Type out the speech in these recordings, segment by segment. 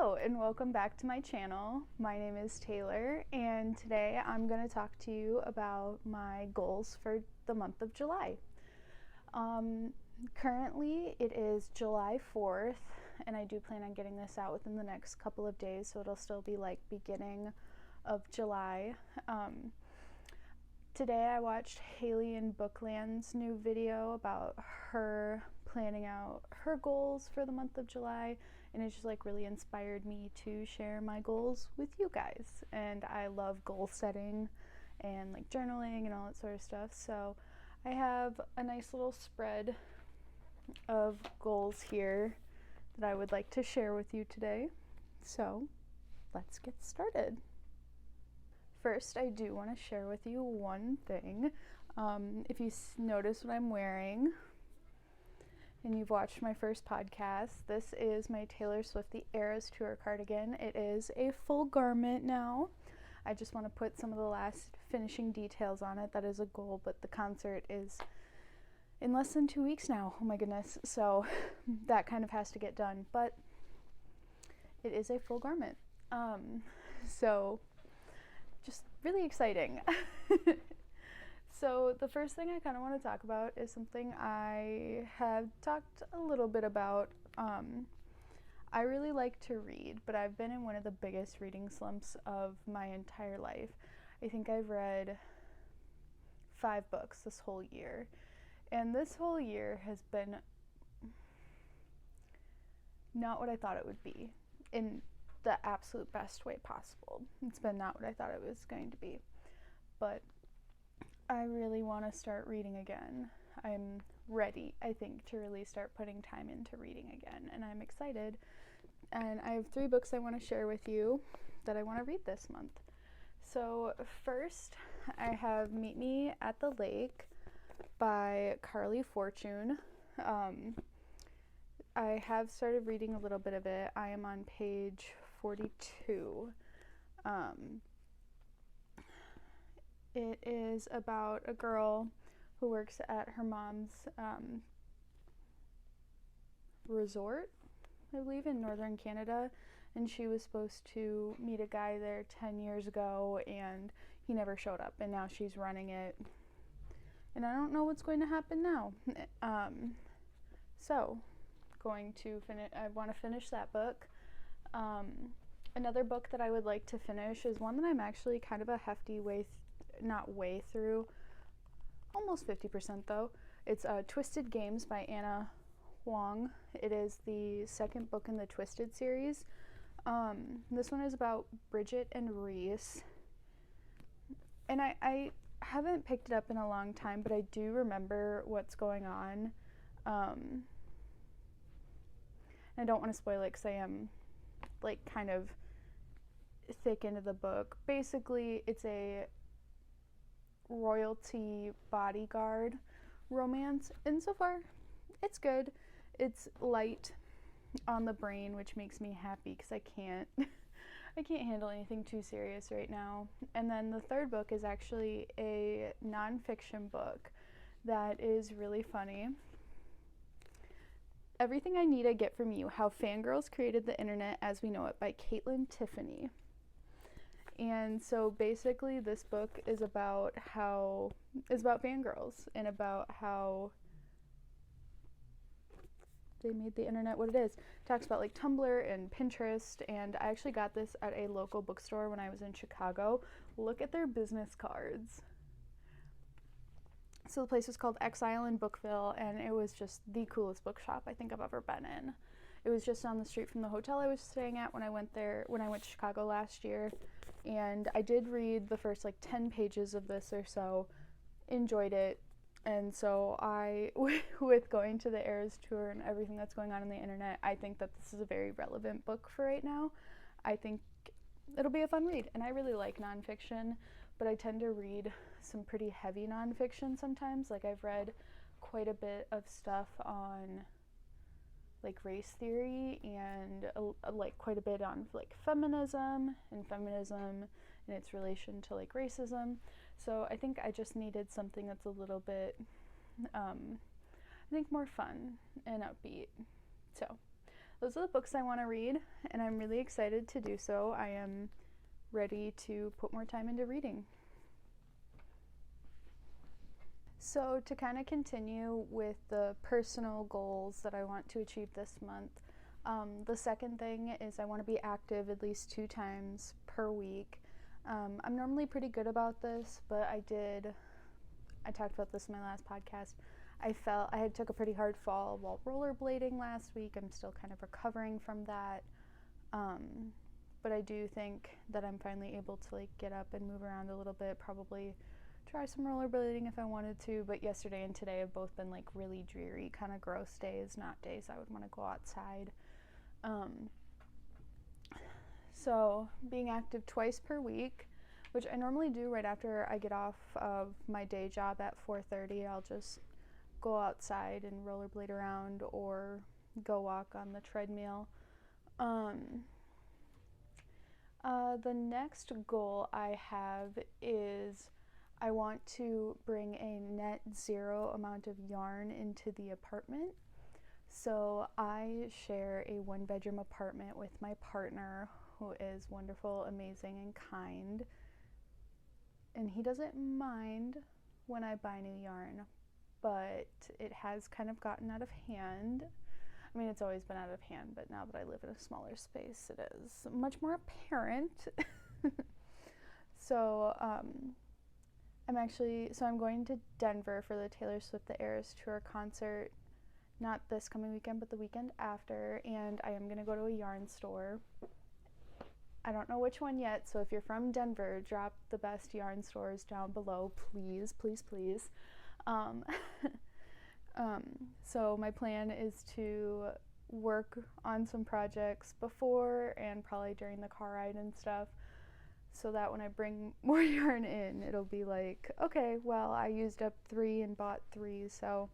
Hello and welcome back to my channel. My name is Taylor and today I'm going to talk to you about my goals for the month of July. Currently it is July 4th and I do plan on getting this out within the next couple of days, so it'll still be like beginning of July. Today I watched Haley in Bookland's new video about her planning out her goals for the month of July, and it just like really inspired me to share my goals with you guys. And I love goal setting and like journaling and all that sort of stuff, so I have a nice little spread of goals here that I would like to share with you today. So let's get started. First, I do want to share with you one thing. If you notice what I'm wearing and you've watched my first podcast, this is my Taylor Swift The Eras Tour cardigan. It is a full garment now. I just want to put some of the last finishing details on it. That is a goal, but the concert is in less than 2 weeks now. Oh my goodness. So that kind of has to get done, but it is a full garment. So just really exciting. So the first thing I kind of want to talk about is something I have talked a little bit about. I really like to read, but I've been in one of the biggest reading slumps of my entire life. I think I've read 5 books this whole year, and this whole year has been not what I thought it would be in the absolute best way possible. It's been not what I thought it was going to be, but I really want to start reading again. I'm ready, I think, to really start putting time into reading again, and I'm excited. And I have 3 books I want to share with you that I want to read this month. So first, I have Meet Me at the Lake by Carly Fortune. I have started reading a little bit of it. I am on page 42. It is about a girl who works at her mom's resort, I believe, in northern Canada, and she was supposed to meet a guy there 10 years ago, and he never showed up, and now she's running it, and I don't know what's going to happen now. So I want to finish that book. Another book that I would like to finish is one that I'm actually kind of a hefty through, almost 50% though. It's Twisted Games by Anna Huang. It is the second book in the Twisted series. This one is about Bridget and Reese, and I haven't picked it up in a long time, but I do remember what's going on. I don't want to spoil it because I am like kind of thick into the book. Basically, it's a royalty bodyguard romance, and so far it's good. It's light on the brain, which makes me happy because I can't handle anything too serious right now. And then the third book is actually a nonfiction book that is really funny. Everything I Need I Get From You: How Fangirls Created the Internet as We Know It by Caitlin Tiffany. And so basically this book is about fangirls and about how they made the internet what it is. It talks about like Tumblr and Pinterest, and I actually got this at a local bookstore when I was in Chicago. Look at their business cards. So the place was called Exile in Bookville, and it was just the coolest bookshop I think I've ever been in. It was just down the street from the hotel I was staying at when I went to Chicago last year, and I did read the first like 10 pages of this or so, enjoyed it, and so with going to the Eras Tour and everything that's going on the internet, I think that this is a very relevant book for right now. I think it'll be a fun read, and I really like nonfiction, but I tend to read some pretty heavy nonfiction sometimes. Like I've read quite a bit of stuff on like race theory and like quite a bit on like feminism and its relation to like racism. So I think I just needed something that's a little bit I think more fun and upbeat. So those are the books I want to read, and I'm really excited to do so. I am ready to put more time into reading. So to kind of continue with the personal goals that I want to achieve this month, the second thing is I want to be active at least 2 times per week. I'm normally pretty good about this, but I talked about this in my last podcast. I took a pretty hard fall while rollerblading last week. I'm still kind of recovering from that. But I do think that I'm finally able to like get up and move around a little bit, probably try some rollerblading if I wanted to, but yesterday and today have both been like really dreary, kind of gross days, not days I would want to go outside. So being active twice per week, which I normally do right after I get off of my day job at 4:30, I'll just go outside and rollerblade around or go walk on the treadmill. The next goal I have is I want to bring a net zero amount of yarn into the apartment. So I share a 1-bedroom apartment with my partner, who is wonderful, amazing, and kind. And he doesn't mind when I buy new yarn, but it has kind of gotten out of hand. I mean, it's always been out of hand, but now that I live in a smaller space, it is much more apparent. So, I'm going to Denver for the Taylor Swift The Eras Tour concert, not this coming weekend, but the weekend after, and I am going to go to a yarn store. I don't know which one yet, so if you're from Denver, drop the best yarn stores down below, please, please, please. So my plan is to work on some projects before and probably during the car ride and stuff, so that when I bring more yarn in, it'll be like, okay, well, I used up 3 and bought 3, so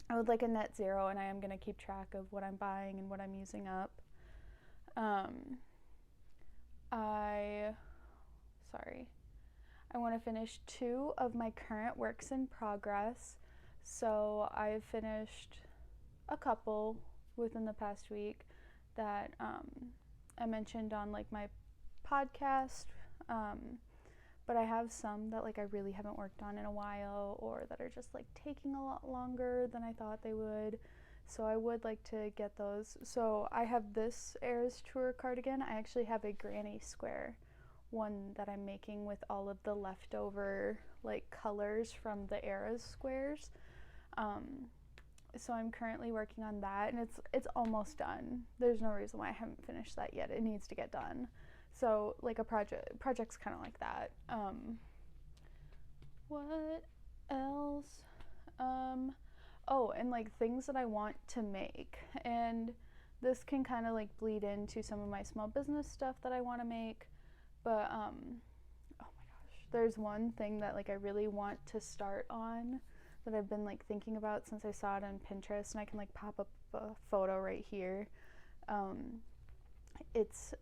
I would like a net zero, and I am going to keep track of what I'm buying and what I'm using up. I want to finish 2 of my current works in progress. So I've finished a couple within the past week that I mentioned on like my podcast, but I have some that like I really haven't worked on in a while, or that are just like taking a lot longer than I thought they would. So I would like to get those. So I have this Eras Tour cardigan. I actually have a granny square one that I'm making with all of the leftover like colors from the Eras squares. So I'm currently working on that, and it's almost done. There's no reason why I haven't finished that yet. It needs to get done. So like a project's kind of like that. What else? Oh, and like things that I want to make, and this can kind of like bleed into some of my small business stuff that I want to make, but oh my gosh, there's one thing that like I really want to start on that I've been like thinking about since I saw it on Pinterest, and I can like pop up a photo right here. It's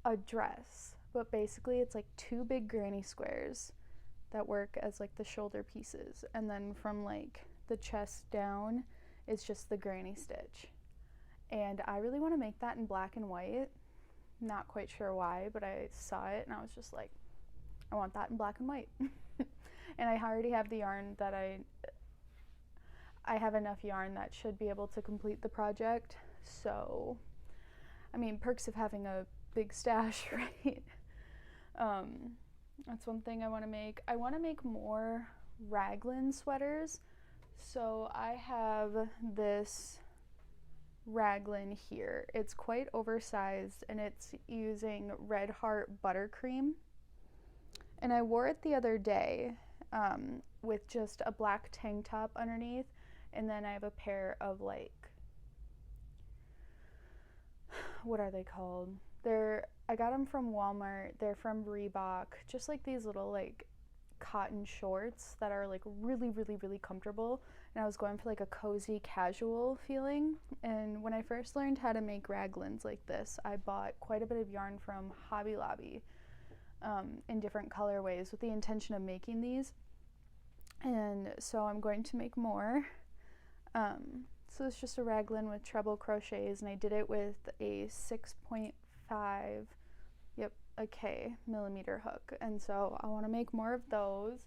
a dress, but basically it's like 2 big granny squares that work as like the shoulder pieces, and then from like the chest down is just the granny stitch. And I really want to make that in black and white. Not quite sure why, but I saw it and I was just like, I want that in black and white. And I already have the yarn that I have enough yarn that should be able to complete the project. So I mean, perks of having a big stash, right? That's one thing I want to make. I want to make more raglan sweaters. So I have this raglan here. It's quite oversized, and it's using Red Heart buttercream. And I wore it the other day with just a black tank top underneath, and then I have a pair of like, what are they called? I got them from Walmart. They're from Reebok. Just like these little like cotton shorts that are like really, really, really comfortable. And I was going for like a cozy casual feeling. And when I first learned how to make raglans like this, I bought quite a bit of yarn from Hobby Lobby in different colorways with the intention of making these. And so I'm going to make more. So it's just a raglan with treble crochets, and I did it with a 6.5, a K millimeter hook. And so I want to make more of those.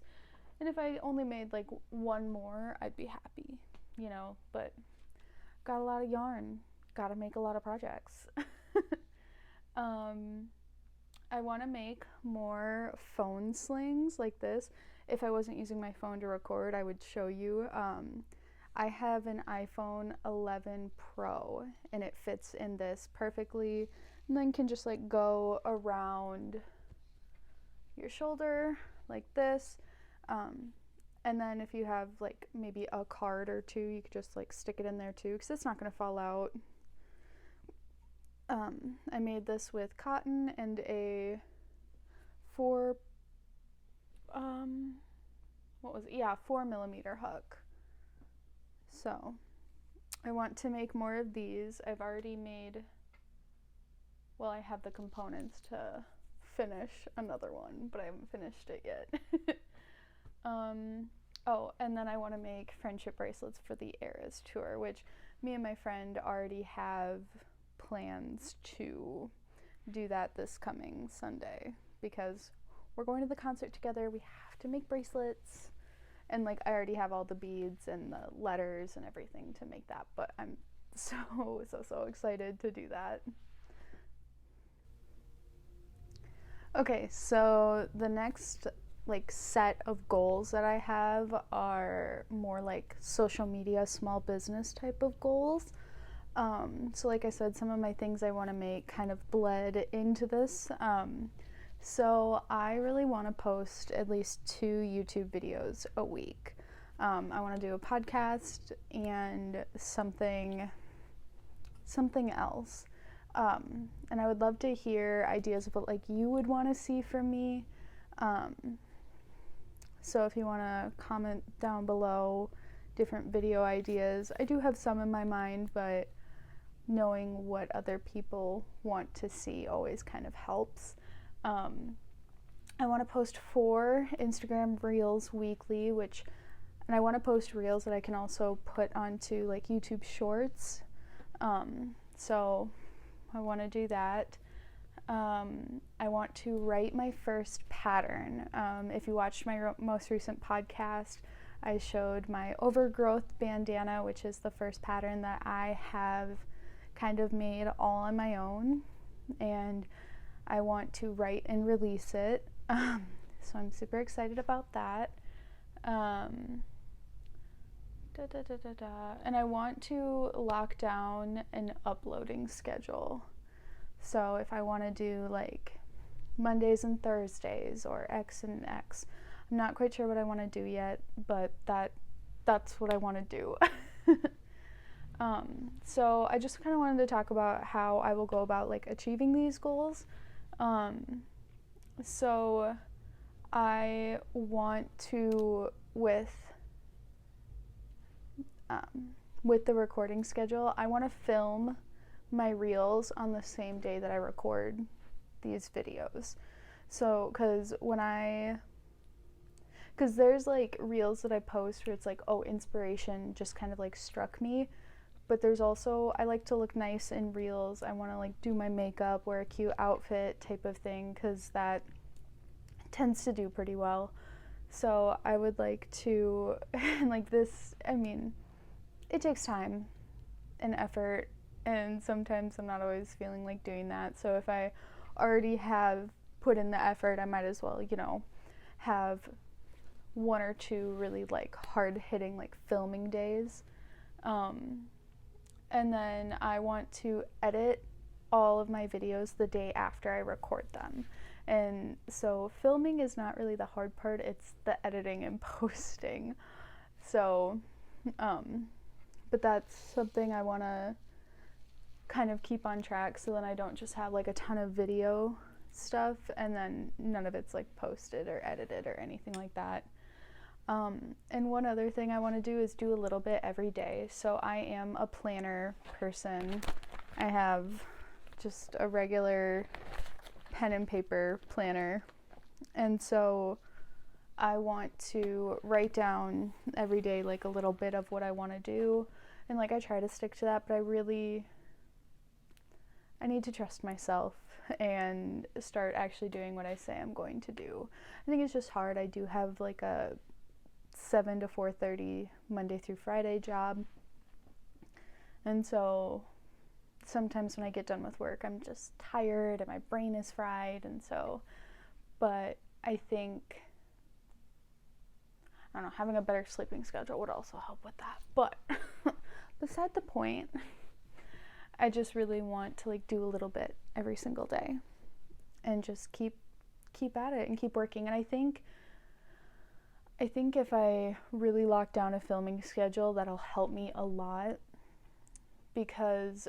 And if I only made like one more, I'd be happy, but got a lot of yarn, gotta make a lot of projects. I want to make more phone slings like this. If I wasn't using my phone to record, I would show you. I have an iPhone 11 Pro, and it fits in this perfectly, and then can just like go around your shoulder like this. And then if you have like maybe a card or two, you could just like stick it in there too, because it's not going to fall out. I made this with cotton and a 4 millimeter hook. So I want to make more of these. I've already made, I have the components to finish another one, but I haven't finished it yet. And then I want to make friendship bracelets for the Eras tour, which me and my friend already have plans to do that this coming Sunday, because we're going to the concert together. We have to make bracelets, and like I already have all the beads and the letters and everything to make that, but I'm so excited to do that. Okay, so the next set of goals that I have are more like social media, small business type of goals. So like I said, some of my things I want to make kind of bled into this. So I really want to post at least 2 YouTube videos a week. I want to do a podcast and something else. And I would love to hear ideas of what like you would want to see from me. So if you want to comment down below different video ideas, I do have some in my mind, but knowing what other people want to see always kind of helps. I want to post 4 Instagram Reels weekly, and I want to post Reels that I can also put onto like YouTube Shorts. So I want to do that. I want to write my first pattern. If you watched my most recent podcast, I showed my overgrowth bandana, which is the first pattern that I have kind of made all on my own, and I want to write and release it. So I'm super excited about that. And I want to lock down an uploading schedule. So if I want to do like Mondays and Thursdays or X and X, I'm not quite sure what I want to do yet, but that's what I want to do. So I just kind of wanted to talk about how I will go about like achieving these goals. So I want to, with the recording schedule, I want to film my reels on the same day that I record these videos. So because there's like reels that I post where it's like, oh, inspiration just kind of like struck me, but there's also, I like to look nice in reels. I want to like do my makeup, wear a cute outfit type of thing, because that tends to do pretty well. So I would like to, like this, I mean, it takes time and effort, and sometimes I'm not always feeling like doing that. So if I already have put in the effort, I might as well, have 1 or 2 really like hard hitting like filming days. And then I want to edit all of my videos the day after I record them. And so filming is not really the hard part, it's the editing and posting. So, but that's something I want to kind of keep on track, so then I don't just have like a ton of video stuff and then none of it's like posted or edited or anything like that. And one other thing I want to do is do a little bit every day. So I am a planner person. I have just a regular pen and paper planner, and so I want to write down every day like a little bit of what I want to do, And like I try to stick to that, but I need to trust myself and start actually doing what I say I'm going to do. I think it's just hard. I do have like a 7 to 4:30 Monday through Friday job. And so sometimes when I get done with work, I'm just tired and my brain is fried. And so, but I think, I don't know, having a better sleeping schedule would also help with that. But beside the point, I just really want to like do a little bit every single day and just keep at it and keep working. And I think if I really lock down a filming schedule, that'll help me a lot, because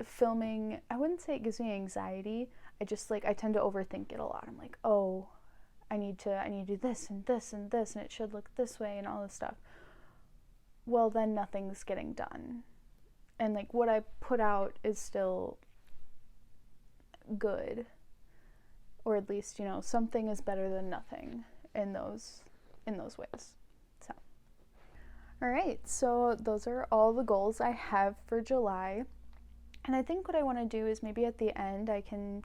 filming, I wouldn't say it gives me anxiety. I tend to overthink it a lot. I'm like, oh, I need to do this and this and this, and it should look this way and all this stuff. Well, then nothing's getting done. And like what I put out is still good. Or at least, you know, something is better than nothing in those ways. So, all right, so those are all the goals I have for July. And I think what I want to do is maybe at the end I can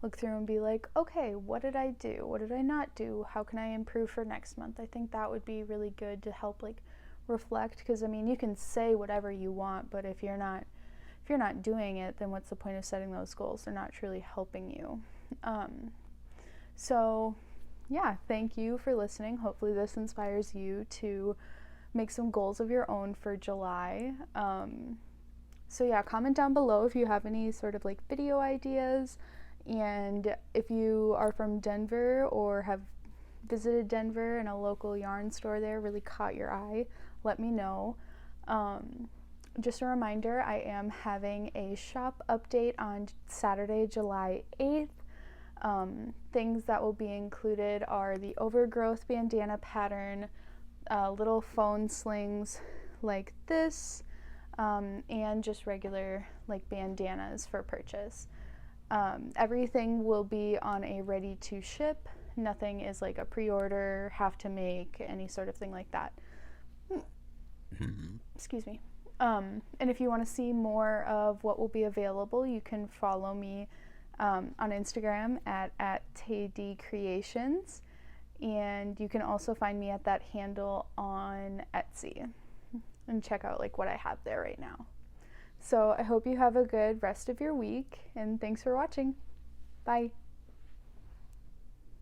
look through and be like, okay, what did I do? What did I not do? How can I improve for next month? I think that would be really good to help like reflect, because I mean, you can say whatever you want, but if you're not doing it, then what's the point of setting those goals? They're not truly helping you. So yeah, thank you for listening. Hopefully this inspires you to make some goals of your own for July. So yeah, comment down below if you have any sort of like video ideas, and if you are from Denver or have visited Denver and a local yarn store there really caught your eye, let me know. Just a reminder, I am having a shop update on Saturday, July 8th. Things that will be included are the overgrowth bandana pattern, little phone slings like this, and just regular like bandanas for purchase. Everything will be on a ready to ship. Nothing is like a pre-order, have to make, any sort of thing like that. Excuse me. And if you want to see more of what will be available, you can follow me on Instagram at @TayDCreations, and you can also find me at that handle on Etsy and check out like what I have there right now. So I hope you have a good rest of your week, and thanks for watching. Bye.